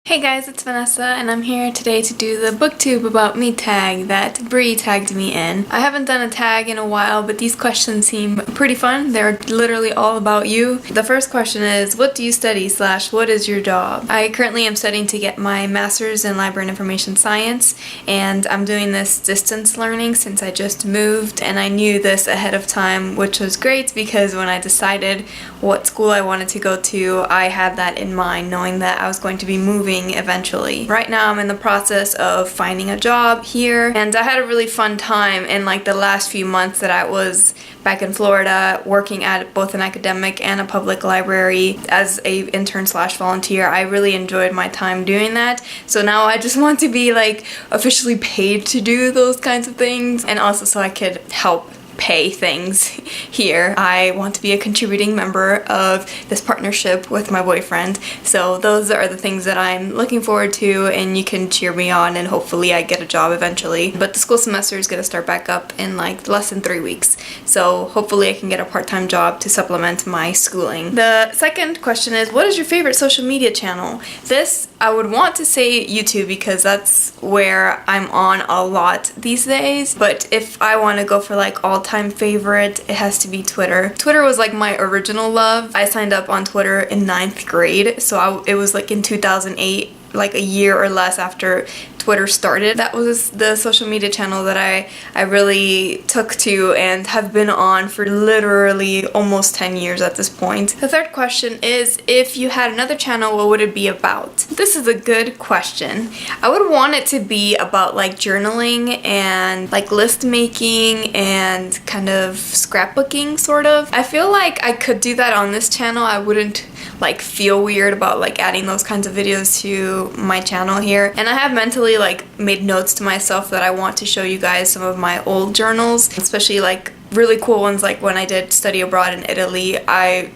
Hey guys, it's Vanessa, and I'm here today to do the Booktube About Me tag that Bree tagged me in. I haven't done a tag in a while, but these questions seem pretty fun. They're literally all about you. The first question is, what do you study / what is your job? I currently am studying to get my master's in library and information science, and I'm doing this distance learning since I just moved, and I knew this ahead of time, which was great because when I decided what school I wanted to go to, I had that in mind, knowing that I was going to be moving eventually. Right now I'm in the process of finding a job here, and I had a really fun time in like the last few months that I was back in Florida working at both an academic and a public library as a intern / volunteer. I really enjoyed my time doing that, so now I just want to be like officially paid to do those kinds of things, and also so I could help pay things here. I want to be a contributing member of this partnership with my boyfriend, so those are the things that I'm looking forward to, and you can cheer me on and hopefully I get a job eventually. But the school semester is going to start back up in like less than 3 weeks, so hopefully I can get a part-time job to supplement my schooling. The second question is, what is your favorite social media channel? This, I would want to say YouTube because that's where I'm on a lot these days, but if I want to go for like all-time favorite, it has to be Twitter. Twitter was like my original love. I signed up on Twitter in 9th grade, so it was like in 2008, like a year or less after Twitter started. That was the social media channel that I really took to and have been on for literally almost 10 years at this point. The third question is, if you had another channel, what would it be about? This is a good question. I would want it to be about like journaling and like list making and kind of scrapbooking sort of. I feel like I could do that on this channel. I wouldn't like feel weird about like adding those kinds of videos to my channel here, and I have mentally like made notes to myself that I want to show you guys some of my old journals, especially like really cool ones. Like when I did study abroad in Italy, I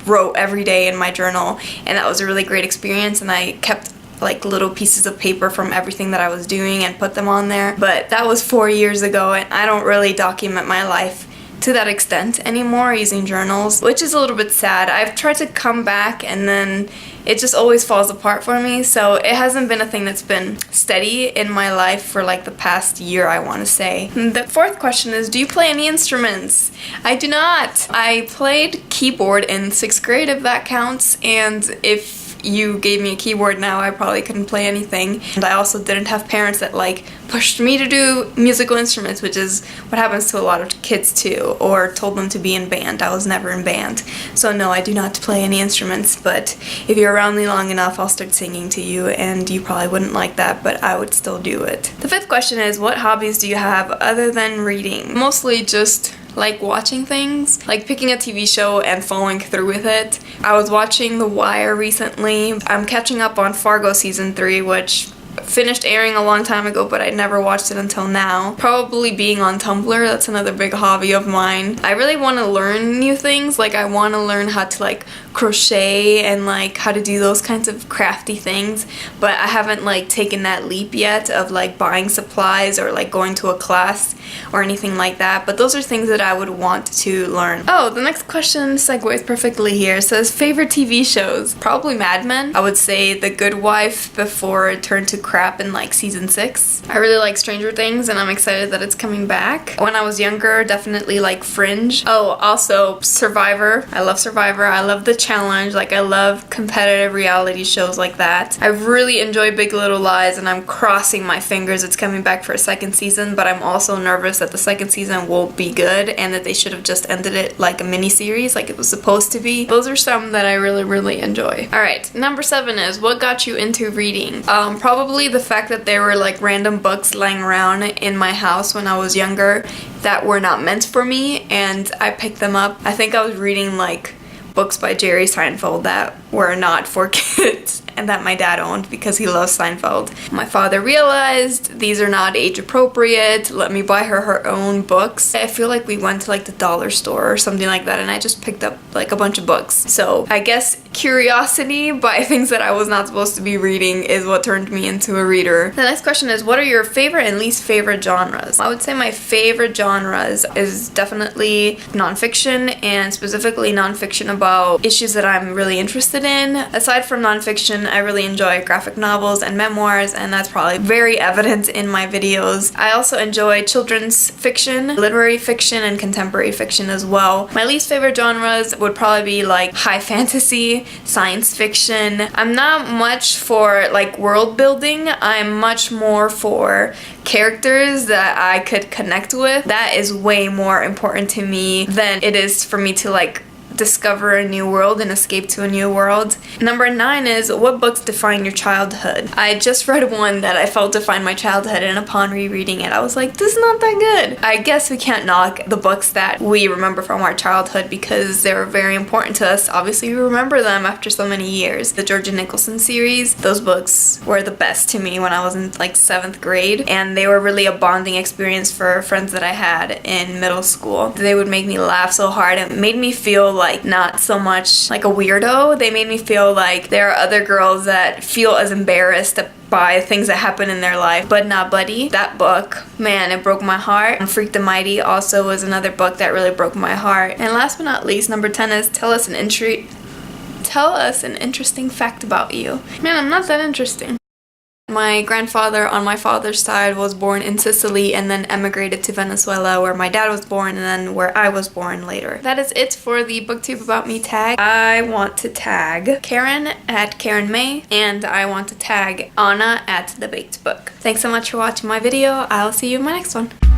wrote every day in my journal, and that was a really great experience, and I kept like little pieces of paper from everything that I was doing and put them on there. But that was 4 years ago, and I don't really document my life to that extent anymore using journals, which is a little bit sad. I've tried to come back and then it just always falls apart for me, so it hasn't been a thing that's been steady in my life for like the past year, I want to say. The fourth question is, do you play any instruments? I do not. I played keyboard in 6th grade, if that counts, and if you gave me a keyboard now, I probably couldn't play anything. And I also didn't have parents that like pushed me to do musical instruments, which is what happens to a lot of kids too, or told them to be in band. I was never in band. So no, I do not play any instruments, but if you're around me long enough, I'll start singing to you, and you probably wouldn't like that, but I would still do it. The fifth question is, what hobbies do you have other than reading? Mostly just like watching things, like picking a TV show and following through with it. I was watching The Wire recently. I'm catching up on Fargo season 3, which finished airing a long time ago, but I never watched it until now. Probably being on Tumblr, that's another big hobby of mine. I really want to learn new things, like I want to learn how to like crochet and like how to do those kinds of crafty things, but I haven't like taken that leap yet of like buying supplies or like going to a class or anything like that, but those are things that I would want to learn. Oh, the next question segues perfectly here. It says, favorite TV shows? Probably Mad Men. I would say The Good Wife before it turned to crap in like season 6. I really like Stranger Things, and I'm excited that it's coming back. When I was younger, definitely like Fringe. Oh, also Survivor. I love Survivor. I love The Challenge. Like I love competitive reality shows like that. I really enjoy Big Little Lies, and I'm crossing my fingers it's coming back for a 2nd season, but I'm also nervous that the 2nd season won't be good and that they should have just ended it like a mini-series like it was supposed to be. Those are some that I really enjoy. Alright, number 7 is, what got you into reading? Probably the fact that there were like random books lying around in my house when I was younger that were not meant for me, and I picked them up. I think I was reading like books by Jerry Seinfeld that were not for kids and that my dad owned because he loves Seinfeld. My father realized these are not age appropriate, let me buy her own books. I feel like we went to like the dollar store or something like that, and I just picked up like a bunch of books. So I guess curiosity by things that I was not supposed to be reading is what turned me into a reader. The next question is, what are your favorite and least favorite genres? I would say my favorite genres is definitely nonfiction, and specifically nonfiction about issues that I'm really interested in. Aside from nonfiction, I really enjoy graphic novels and memoirs, and that's probably very evident in my videos. I also enjoy children's fiction, literary fiction, and contemporary fiction as well. My least favorite genres would probably be like high fantasy, science fiction. I'm not much for like world building. I'm much more for characters that I could connect with. That is way more important to me than it is for me to like discover a new world and escape to a new world. Number 9 is, what books define your childhood? I just read one that I felt defined my childhood, and upon rereading it I was like, this is not that good. I guess we can't knock the books that we remember from our childhood because they were very important to us. Obviously we remember them after so many years. The Georgia Nicholson series, those books were the best to me when I was in like 7th grade, and they were really a bonding experience for friends that I had in middle school. They would make me laugh so hard. It made me feel like not so much like a weirdo. They made me feel like there are other girls that feel as embarrassed by things that happen in their life, but not Buddy. That book, man, it broke my heart. Freak the Mighty also was another book that really broke my heart. And last but not least, number 10 is, tell us an interesting fact about you. Man, I'm not that interesting. My grandfather on my father's side was born in Sicily and then emigrated to Venezuela, where my dad was born and then where I was born later. That is it for the Booktube About Me tag. I want to tag Karen at Karen May, and I want to tag Anna at The Baked Book. Thanks so much for watching my video. I'll see you in my next one.